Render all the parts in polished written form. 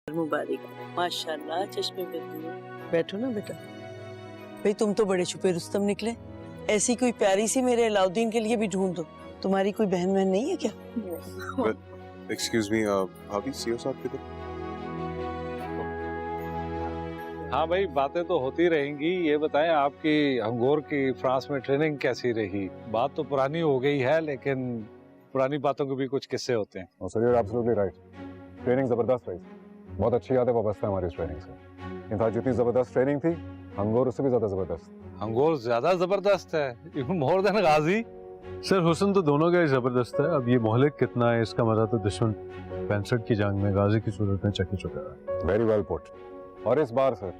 मुबारक, माशाल्लाह, चश्मे में हो। बैठो ना बेटा। भाई तुम तो बड़े छुपे रुस्तम निकले। ऐसी कोई प्यारी सी मेरे अलाउद्दीन के लिए भी ढूंढ दो। तुम्हारी कोई बहन नहीं है क्या? एक्सक्यूज मी, भाभी सीओ साहब किधर? हाँ भाई, बातें तो होती रहेंगी। ये बताएं, आपकी अंगोर की फ्रांस में ट्रेनिंग कैसी रही? बात तो पुरानी हो गई है, लेकिन पुरानी बातों के भी कुछ किस्से होते हैं। Oh, sir, you're absolutely right. Training जबरदस्त रही, बहुत अच्छी यादें वाबस्ता है हमारी इस ट्रेनिंग से। इनफैक्ट जितनी जबरदस्त ट्रेनिंग थी, अंगोर उससे भी ज्यादा जबरदस्त। अंगोर ज्यादा जबरदस्त है, इवन मोर देन गाजी। सर हुस्न तो दोनों का ही जबरदस्त है। अब ये मोहलिक कितना है इसका मजा तो दुश्मन 65 की जंग में गाजी की सूरत में चकी चुका है। Very well put. और इस बार सर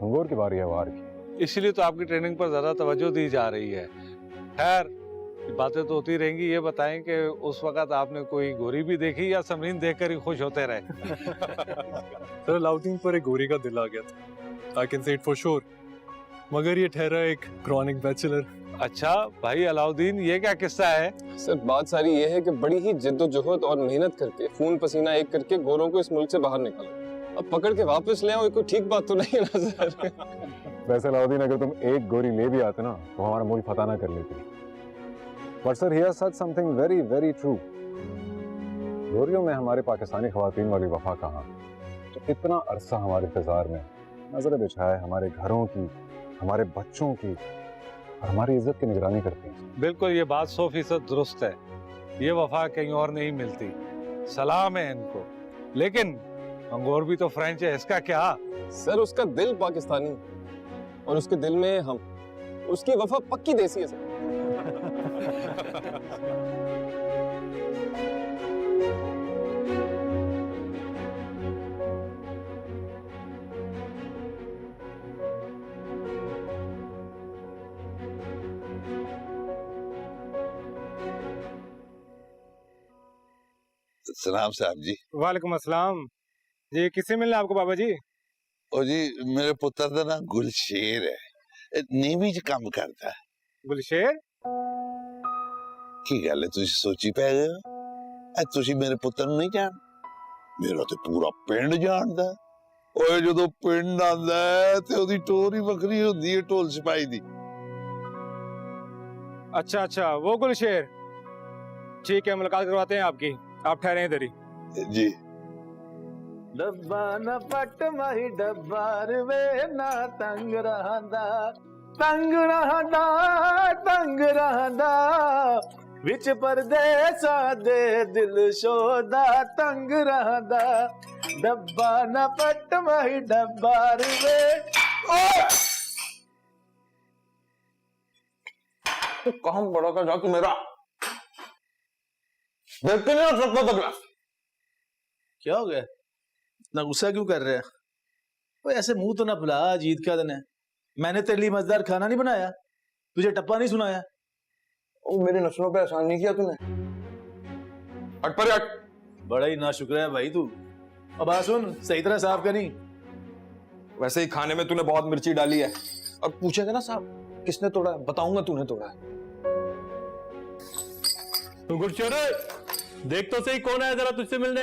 अंगोर की बारी है वार की। इसीलिए तो आपकी ट्रेनिंग पर ज्यादा तवज्जो दी जा रही है। खैर, बातें तो होती रहेंगी। ये बताएं कि उस वक्त आपने कोई गोरी भी देखी या समरीन देखकर ही खुश होते रहे? सर अलाउद्दीन पर एक गोरी का दिल आ गया था। I can say it for sure. मगर ये ठहरा एक क्रॉनिक बैचलर। अच्छा भाई अलाउद्दीन, ये क्या किस्सा है? सर बात सारी ये है कि बड़ी ही जिद्दोजहद और मेहनत करके खून पसीना एक करके गोरों को इस मुल्क से बाहर निकाला। अब पकड़ के वापस ले आओ, कोई ठीक बात तो नहीं है ना सर। वैसे अलाउद्दीन, अगर तुम एक गोरी ले भी आते ना तो हमारा मुल्क फतह ना कर लेती। But sir here such something very very true. गोरियों में हमारे पाकिस्तानी ख्वातीन वाली वफा कहाँ, तो इतना अरसा हमारे इंतजार में नजर बिछाए हमारे घरों की, हमारे बच्चों की और हमारी इज्जत की निगरानी करती हैं। बिल्कुल, ये बात 100% दुरुस्त है। ये वफा कहीं और नहीं मिलती। सलाम है इनको। लेकिन अंगोर भी तो फ्रेंच है, इसका क्या? सर उसका दिल पाकिस्तानी और उसके दिल में हम, उसकी वफा पक्की देसी है सर। सलाम साहब जी। वालेकुम अस्सलाम जी। किससे मिलना आपको बाबा जी? ओ जी, मेरे पुत्र का ना गुलशेर है, नेवी च काम करता है। गुलशेर? की गल है, तुसी सोची पै गए हो? तुसी मेरे पुत्र नहीं जान? मेरा तो पूरा पिंड जानदा है। ओए जदों पिंड आंदा है ते ओदी टोर ही वखरी हुंदी है ढोल सिपाही दी। अच्छा अच्छा, वो गुलशेर। ठीक है, मुलाकात करवाते हैं आपकी। आप ठहरे इधर ही जी। डब्बा न पट माही डब्बार वे ना तंग रहंदा, तंग रहंदा, तंग रहंदा, विच परदेसा दे दिल शोदा तंग रहंदा, डब्बा न पट माही डब्बार वे। कहाँ बड़ा का जाके मेरा देख के नहीं हो सकता तगड़ा। क्या हो गया? इतना गुस्सा क्यों कर रहे हैं? ओए ऐसे मुंह तो ना फुला, ईद का दिन है। मैंने तेरे लिए मजेदार खाना नहीं बनाया, तुझे टप्पा नहीं सुनाया। ओ मेरे नस्लों पे एहसान नहीं किया तूने। हट पर हट। बड़ा ही नाशुक्र है भाई तू। अब आ सुन, सही तरह साफ करी। वैसे ही खाने में तूने बहुत मिर्ची डाली है। अब पूछेगा ना साहब किसने तोड़ा है, बताऊंगा तूने तोड़ा है। गुरशेर, देख तो सही कौन आया जरा तुझसे मिलने।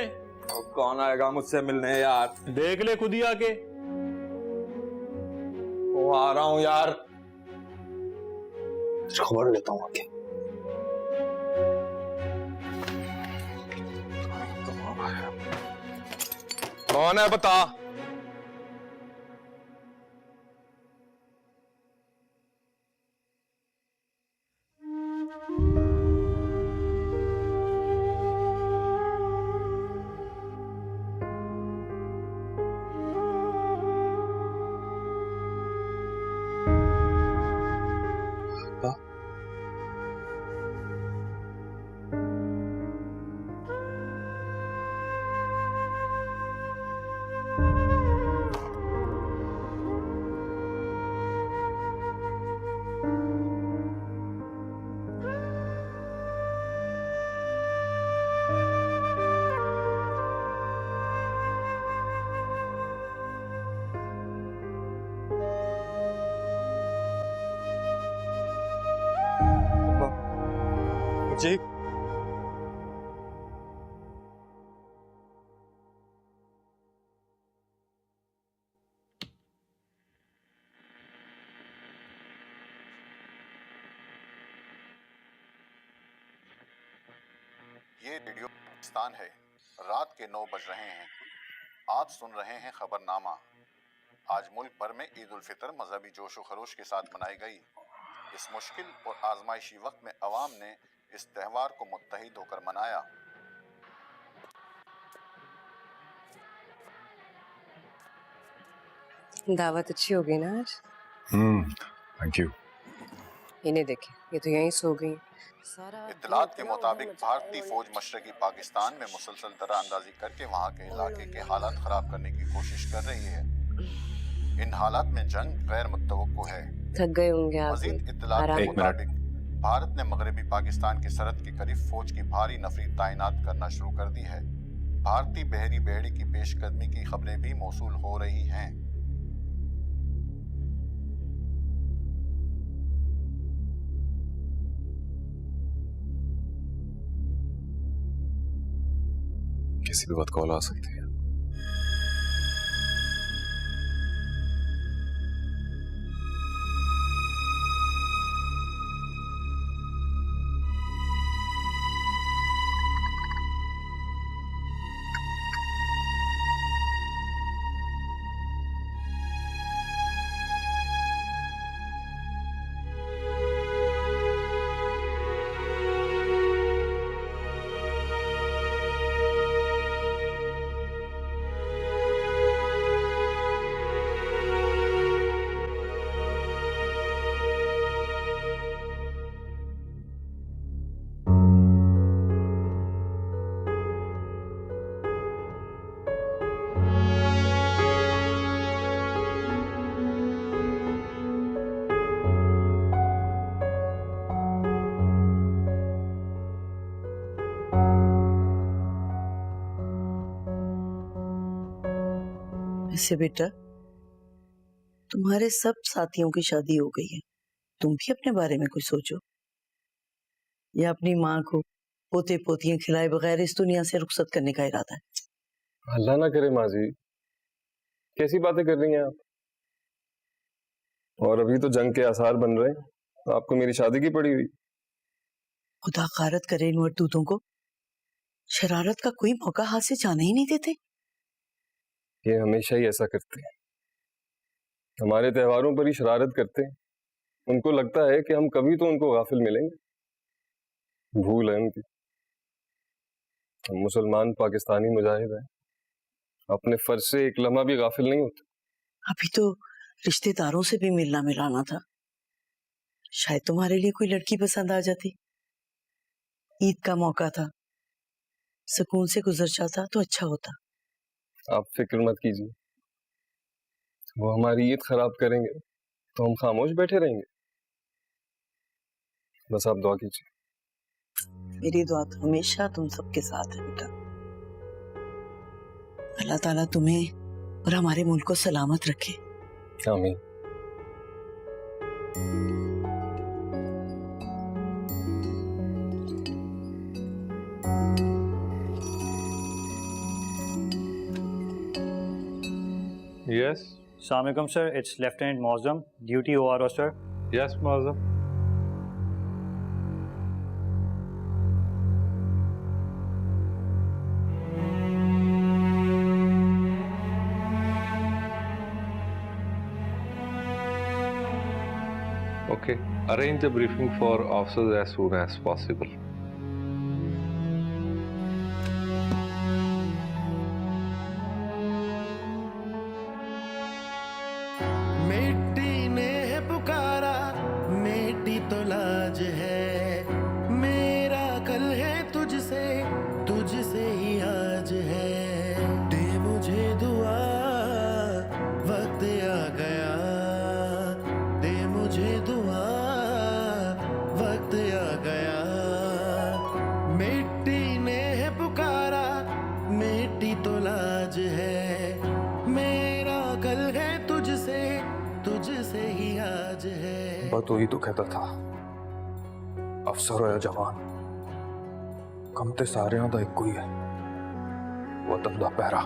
कौन आएगा मुझसे मिलने यार? देख ले खुद ही आके। वो आ रहा हूं यार, खबर लेता हूं आके। कौन है बता? जी ये रेडियो पाकिस्तान है। रात के 9 बज रहे हैं। आप सुन रहे हैं खबरनामा। आज मुल्क भर में ईद उल फितर मजहबी जोश व खरोश के साथ मनाई गई। इस मुश्किल और आजमाइशी वक्त में अवाम ने इस त्यौहार को मुत्तहिद होकर मनाया। दावत अच्छी हो गई ना आज? Thank you. इन्हें देखें, ये तो यहीं सो गई। इत्तलात के मुताबिक भारतीय फौज मशरकी पाकिस्तान में मुसलसल दरारअंदाजी करके वहाँ के इलाके के हालात खराब करने की कोशिश कर रही है। इन हालात में जंग गैर मुतवक्को है। थक गए होंगे आप। मजीद इत्तलात के मुताबिक भारत ने मगरबी पाकिस्तान की सरहद के करीब फौज की भारी नफरी तैनात करना शुरू कर दी है। भारतीय बहरी बेड़े की पेशकदमी की खबरें भी मौसूल हो रही हैं। किसी भी वक्त कॉल आ सकती है। वैसे बेटा, तुम्हारे सब साथियों की शादी हो गई है, तुम भी अपने बारे में कुछ सोचो। या अपनी माँ को पोते पोतियां खिलाए बगैर इस दुनिया से रुखसत करने का इरादा है? अल्लाह ना करे माँ जी, कैसी बातें कर रही हैं आप? और अभी तो जंग के आसार बन रहे हैं, तो आपको मेरी शादी की पड़ी हुई। खुदा खारत करे इन मरदूतों को, शरारत का कोई मौका हाथ से जाने ही नहीं देते। ये हमेशा ही ऐसा करते हैं, हमारे त्योहारों पर ही शरारत करते हैं। उनको लगता है कि हम कभी तो उनको गाफिल मिलेंगे, भूल है उनकी। हम मुसलमान पाकिस्तानी मुजाहिद हैं, अपने फर्ज से एक लम्हा भी गाफिल नहीं होते। अभी तो रिश्तेदारों से भी मिलना मिलाना था, शायद तुम्हारे लिए कोई लड़की पसंद आ जाती। ईद का मौका था, सुकून से गुजर जाता तो अच्छा होता। आप फिक्र मत कीजिए, वो हमारी ईद खराब करेंगे तो हम खामोश बैठे रहेंगे। बस आप दुआ कीजिए। मेरी दुआ तो हमेशा तुम सबके साथ है बेटा। अल्लाह ताला तुम्हें और हमारे मुल्क को सलामत रखे। आमीन। Yes. Assalamualaikum sir, it's Lieutenant Mozam, duty ORO sir. Yes, Mozam. Okay, arrange the briefing for officers as soon as possible. मिट्टी ने है पुकारा, मिट्टी तो लाज है। मेरा कल है तुझसे, तुझसे ही आज है। दे मुझे दुआ, वक्त आ गया। दे मुझे दुआ, वक्त आ गया। मिट्टी ने है पुकारा, मिट्टी तो लाज है। मेरा कल है तुझसे, तुझसे ही आज है। बस वही तो कहता था, अफसर होया जवान, कम ते सारियां दा इक्को ही है, वतन दा पहरा।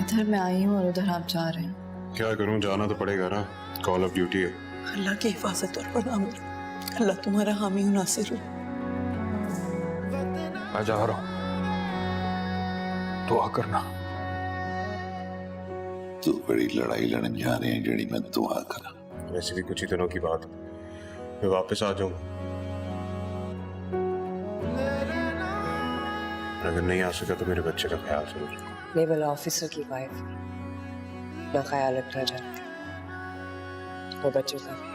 इधर मैं आई हूँ और उधर आप जा रहे हैं। क्या करूं, जाना तो पड़ेगा ना, कॉल ऑफ ड्यूटी है। अल्लाह की हिफाजत और पनाह मिले। अल्लाह तुम्हारा हामी और नासिर हो। मैं जा रहा हूं, दुआ करना। तू बड़ी लड़ाई लड़न जा रहे हैं जड़ी मैं दुआ करा। वैसे भी कुछ ही दिनों की बात, मैं वापस आ जाऊंगा। अगर नहीं आ सका तो मेरे बच्चे का ख्याल जरूर। नेवल ऑफिसर की वाइफ ना ख्याल रखना चाहती, वो बच्चों का भी।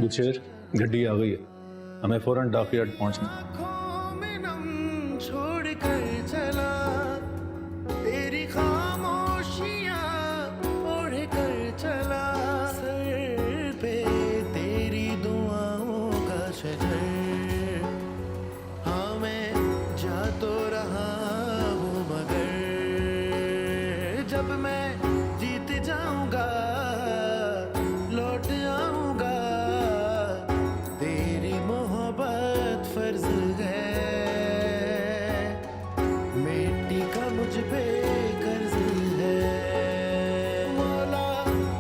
बुशेर, गड्डी आ गई है, हमें फौरन डॉकयार्ड पहुंचना। छोड़ कर चला तेरी खामोशियां ओढ़ कर चला, सर पे तेरी दुआओं का शजर। हाँ मैं जा तो रहा हूँ मगर जब मैं जीत जाऊंगा लौट आऊंगा, तेरी मोहब्बत फर्ज है, मिट्टी का मुझ पे कर्ज है। मौला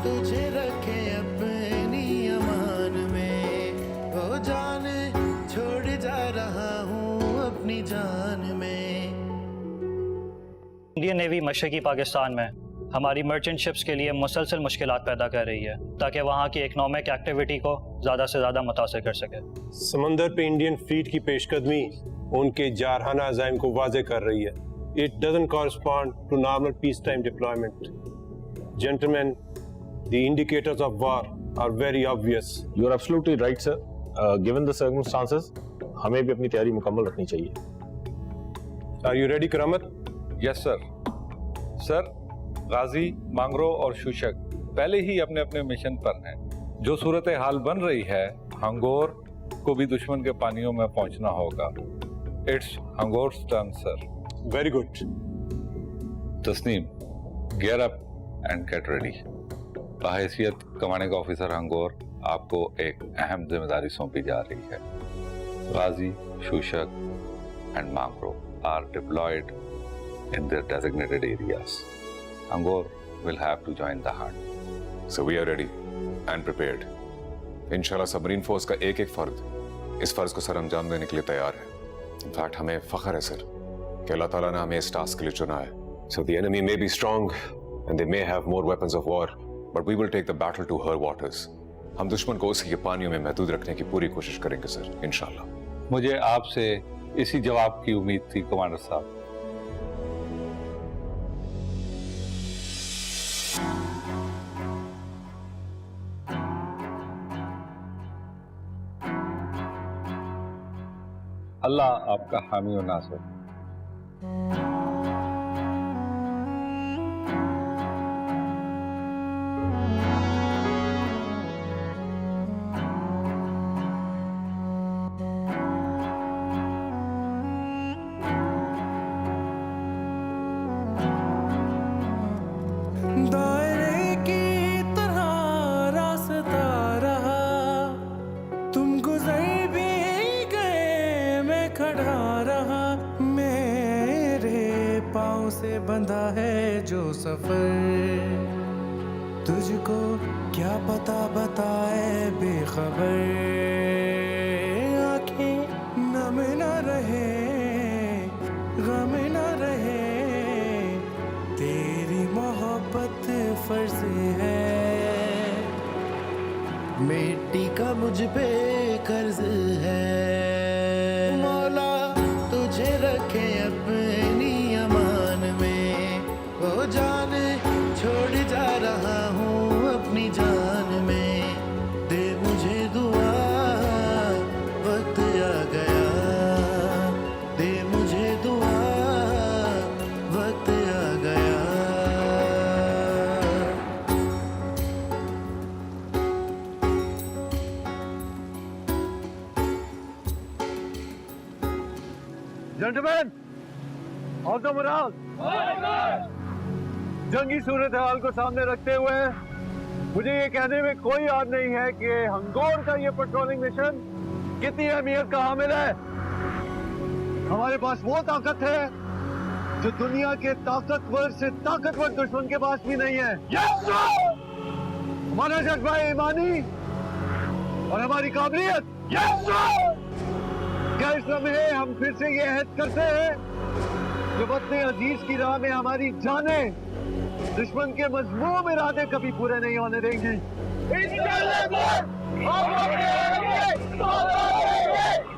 तुझे रखे अपनी अमान में, वो जान छोड़ जा रहा हूँ अपनी जान में। इंडियन नेवी मशरकी पाकिस्तान में हमारी मर्चेंट शिप्स के लिए मुसलसल मुश्किलात पैदा कर रही है ताकि वहाँ की इकनॉमिक एक्टिविटी को ज़्यादा से ज़्यादा मुतासर कर सके। समंदर पे इंडियन फ्लीट की पेशकदमी उनके जारहाना अज़ाइम को वाज़े कर रही है। It doesn't correspond to normal peacetime deployment. Gentlemen, the indicators of war are very obvious. You are absolutely right, sir. Given the circumstances, हमें भी अपनी तैयारी मुकम्मल रखनी चाहिए। Are you ready, Karamat? Yes sir. Sir, Ghazi, Mangro और शूशक पहले ही अपने अपने मिशन पर हैं। जो सूरत हाल बन रही है, हंगोर को भी दुश्मन के पानियों में पहुंचना होगा। It's Hangor's turn sir. Very good. Tasneem, gear up and get ready. बहैसियत कमांडिंग ऑफिसर हंगोर, आपको एक अहम जिम्मेदारी सौंपी जा रही है। Ghazi, Shushuk and Mangro are deployed in their designated areas. Angor will have to join the hunt. So we are ready and prepared. इंशाल्लाह सबमरीन फोर्स का एक एक फर्द इस फर्ज को सर अंजाम देने के लिए तैयार है। इनफैक्ट हमें फख्र है सर कि अल्लाह ताला ने हमें इस टास्क के लिए चुना है। So the enemy may be strong and they may have more weapons of war, but we will take the battle to her waters. हम दुश्मन को उसके पानियों में महदूद रखने की पूरी कोशिश करेंगे सर, इंशाल्लाह। मुझे आपसे इसी जवाब की उम्मीद थी कमांडर साहब। अल्लाह आपका हामी और नासिर। दायरे की तरह रास्ता रहा, तुम गुजर भी गए, मैं खड़ा रहा। मेरे पाँव से बंधा है जो सफर, तुझको क्या पता बताए बेखबर। आंखें नम न रहे, गम न रहे, तेरी मोहब्बत फर्ज है, मिट्टी का मुझ पे कर्ज है। मौला तुझे रखे अपनी अमान में, वो जान छोड़ जा रहा हूँ अपनी जान में। दे मुझे दुआ वक्त आ गया, दे मुझे दुआ वक्त आ गया। Gentlemen, of the morale. जंगी सूरत हाल को सामने रखते हुए मुझे ये कहने में कोई याद नहीं है कि हंगोर का ये पेट्रोलिंग मिशन कितनी अहमियत का हामिल है। हमारे पास वो ताकत है जो दुनिया के ताकतवर से ताकतवर दुश्मन के पास भी नहीं है। हमारा जज्बा ईमानी और हमारी काबिलियत। क्या इस लम्हे हम फिर से ये अहद करते हैं कि वतन अजीज की राह में हमारी जानें दुश्मन के मजमूम इरादे कभी पूरे नहीं होने देंगी।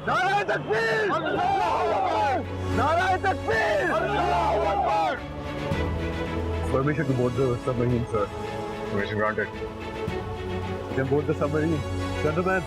नारे तकबीर! नारे तकबीर! Permission to board the submarine, sir. Permission granted. You can board the submarine. Gentlemen.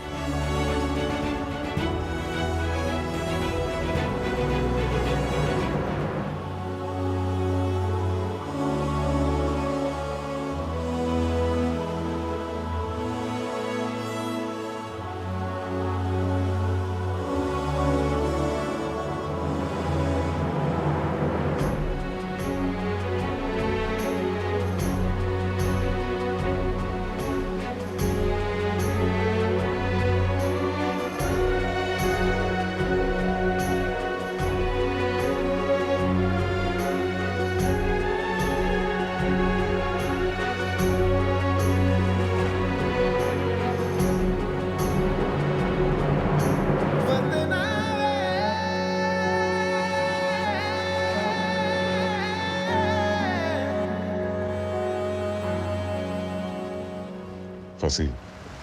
फंसी,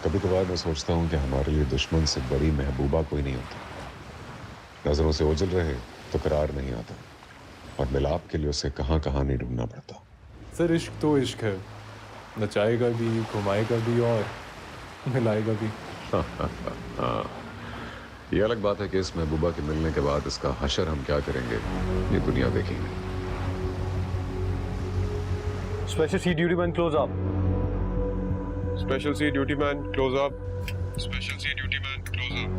कभी कभार मैं सोचता हूँ कि हमारे लिए दुश्मन से बड़ी महबूबा कोई नहीं होती। नजरों से ओझल रहे तो करार नहीं आता, और मिलाप के लिए उसे कहाँ कहाँ नहीं ढूंढना पड़ता। सर इश्क तो इश्क है, नचाएगा भी, घुमाएगा भी और मिलाएगा भी। ये अलग बात है कि इस महबूबा के मिलने के बाद इसका हशर हम क्या करेंगे, ये दुनिया देखेगी। Special C duty man close up. Special C duty man close up. Special C duty man close up.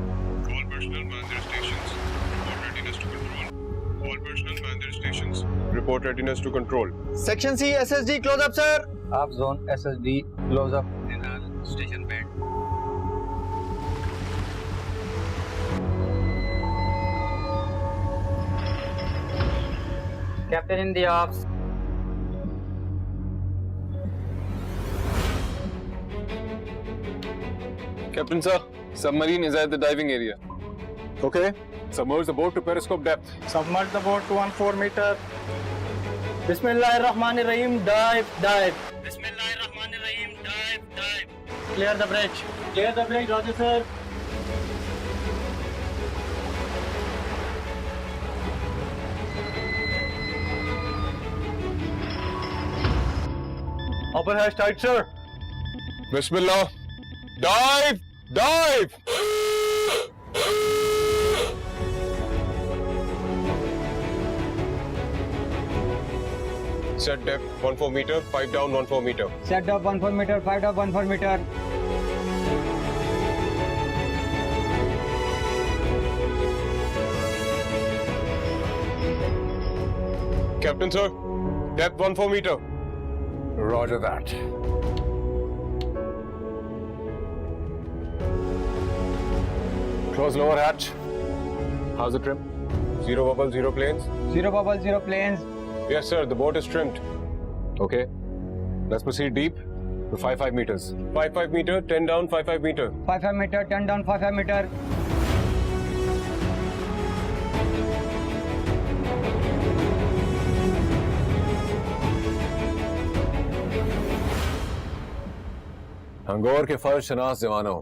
All personnel man their stations. Report readiness to control. All personnel man their stations. Report readiness to control. Section C SSD close up, sir. आप zone SSD close up. Station bed. Captain in the ops. Captain sir, submarine is at the diving area. Okay. Submerge the boat to periscope depth. Submerge the boat to 14 meter. Bismillahirrahmanirrahim. Dive, dive. Bismillahirrahmanirrahim. Dive, dive. Clear the bridge. Clear the bridge, Roger sir. Upper hatch tight, sir. Bismillah. Dive! Dive! Set depth 14 meter, 5 down 14 meter. Set depth 14 meter, 5 up 14 meter. Captain sir, depth 14 meter. Roger that. Close lower hatch. How's the trim? Zero bubble, zero planes. Zero bubble, zero planes. Yes sir, the boat is trimmed. Okay. Let's proceed deep to 5 meters. 5 meter, 10 down, 5 meter. 5 meter, 10 down, 5 meter. Hangor के फर्ज शनास जवानों,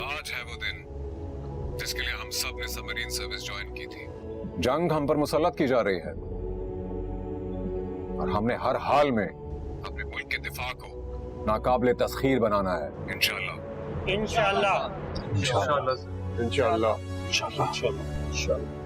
आज है वो दिन जिसके लिए हम सब ने सबमरीन सर्विस ज्वाइन की थी। जंग हम पर मुसल्लत की जा रही है और हमने हर हाल में अपने मुल्क के दिफा को नाकाबिले तस्खीर बनाना है। इंशाल्लाह। इंशाल्लाह। इंशाल्लाह। इंशाल्लाह। इंशाल्लाह।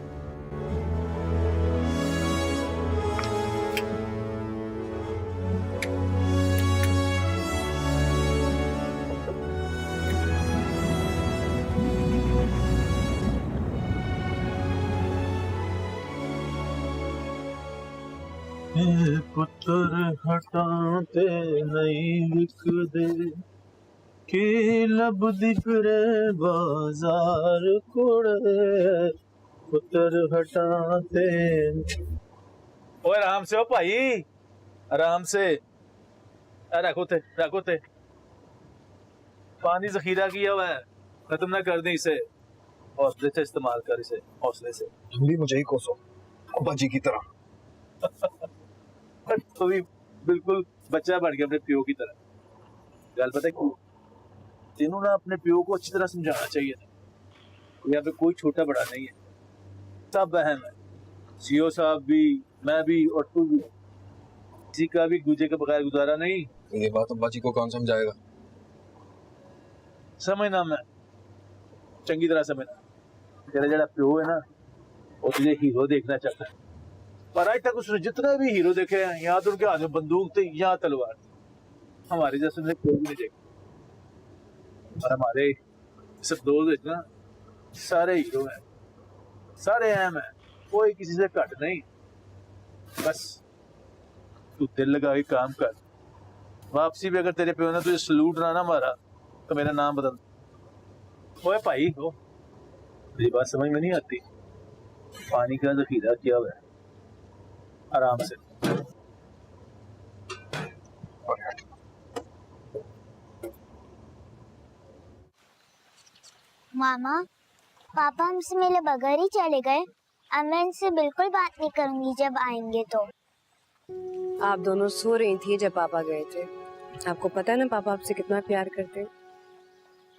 पुत्र हटाते नहीं बिक दे कि लब दिखरे बाजार कुड़े पुत्र हटाते। ओए आराम से हो भाई, आराम से। रखो थे पानी जखीरा किया हुआ है, खत्म ना कर दे इसे, हौसले से इस्तेमाल कर इसे, हौसले से। तुम भी मुझे ही कोसो अब्बा जी की तरह। तो भी बिल्कुल बच्चा बढ़ गया अपने प्यो की तरह। गल पता है क्यों? तीनों ना अपने प्यो को अच्छी तरह समझाना चाहिए था। यहाँ पे कोई छोटा बड़ा नहीं है, सब अहम है। सीओ साहब भी, मैं भी और तू भी। किसी का भी दूजे के बगैर गुजारा नहीं। ये बात अब्बा जी को कौन समझाएगा? समझना मैं चंगी तरह समझना। तेरा जरा प्यो है ना, वो तुझे हीरो देखना चाहता है, पर आज तक उसने जितने भी हीरो देखे हैं, यहाँ तो उनके हाथ में बंदूक थी, यहाँ तलवार थी। हमारे जैसे ने कोई भी नहीं देखा। और हमारे सब दोस्त ना सारे हीरो हैं, सारे अहम हैं, कोई किसी से घट नहीं। बस तू दिल लगा के काम कर। वापसी भी अगर तेरे प्यो ने तुझे सलूट ना मारा तो मेरा नाम बदल। ओए भाई हो, मेरी बात समझ में नहीं आती? पानी का जखीरा किया हुआ है, आराम से। मामा, पापा हमसे मिले बगैर ही चले गए। अब मैं इनसे बिल्कुल बात नहीं करूंगी जब आएंगे तो। आप दोनों सो रही थी जब पापा गए थे। आपको पता है ना पापा आपसे कितना प्यार करते हैं।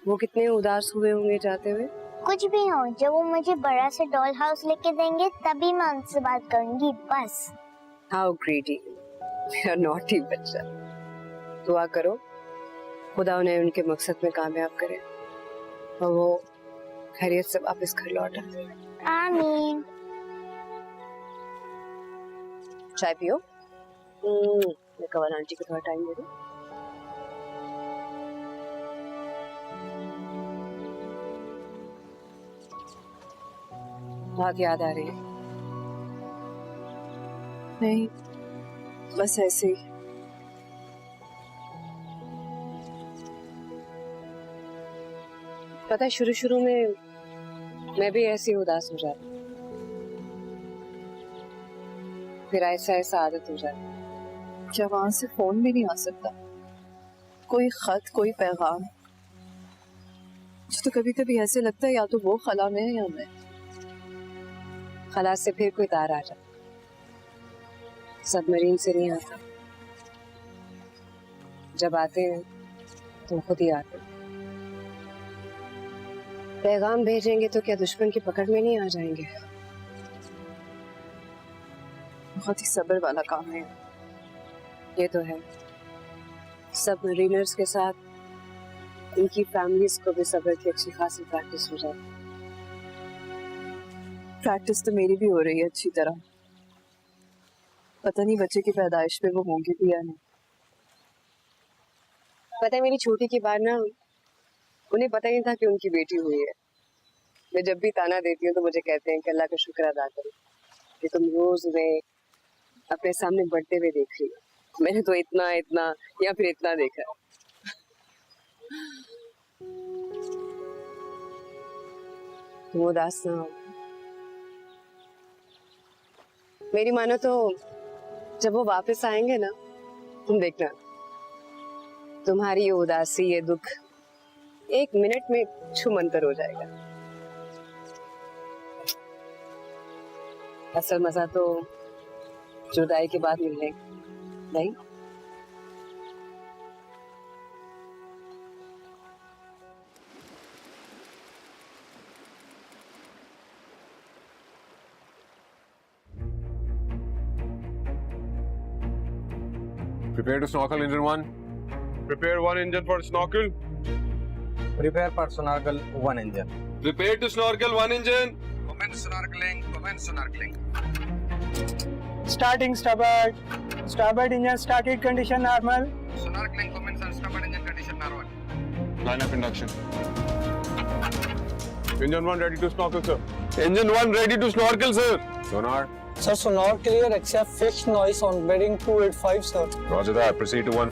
वो कितने उदास हुए होंगे जाते हुए। कुछ भी हो, जब वो मुझे बड़ा से डॉल हाउस लेके देंगे तभी मैं उनसे बात करूंगी, बस। हाउ ग्रेडी, नॉटी बच्चा। दुआ करो खुदा उन्हें उनके मकसद में कामयाब करे और वो खैरियत से वापस घर लौट आए। आमीन। चाय पियो। मैं कवल आंटी को थोड़ा टाइम दे दूं। बहुत याद आ रही है। नहीं, बस ऐसे ही। पता है शुरू शुरू में मैं भी ऐसी उदास हो जाती, फिर ऐसा ऐसा आदत हो जाती। जब वहां से फोन भी नहीं आ सकता, कोई खत, कोई पैगाम। मुझे तो कभी कभी ऐसे लगता है या तो वो खला में है या मैं। खला से फिर कोई तार आ जाता, सबमरीन से नहीं आता। जब आते हैं तो खुद ही आते। पैगाम भेजेंगे तो क्या दुश्मन की पकड़ में नहीं आ जाएंगे? बहुत ही सब्र वाला काम है ये तो है। सबमरीनर्स के साथ इनकी फैमिलीज को भी सब्र की अच्छी खासी प्रैक्टिस हो जाती। प्रैक्टिस तो मेरी भी हो रही है अच्छी तरह। पता नहीं बच्चे की पैदाइश पे वो होंगे भी या नहीं। पता है मेरी छोटी की बार ना, उन्हें पता ही नहीं था कि उनकी बेटी हुई है। मैं जब भी ताना देती हूँ तो मुझे कहते हैं कि अल्लाह का शुक्र अदा करो कि तुम रोज उन्हें अपने सामने बढ़ते हुए देख रही हो। मैंने तो इतना इतना या फिर इतना देखा है। तुम उदास ना हो। मेरी मानो तो जब वो वापस आएंगे ना, तुम देखना तुम्हारी ये उदासी, ये दुख 1 मिनट में छूमंतर हो जाएगा। असल मजा तो जुदाई के बाद मिलने, नहीं? Prepare to snorkel, engine 1. Prepare 1 engine for snorkel. Prepare for snorkel 1 engine. Prepare to snorkel 1 engine. Commence snorkeling. Commence snorkeling. Starting starboard. Starboard engine started condition normal. Snorkeling commence and starboard engine condition normal. Line of induction. Engine 1 ready to snorkel, sir. Engine 1 ready to snorkel, sir. Sonar. Sir, sonar clear except fixed noise on bearing 285, sir. Roger that. Proceed to 1.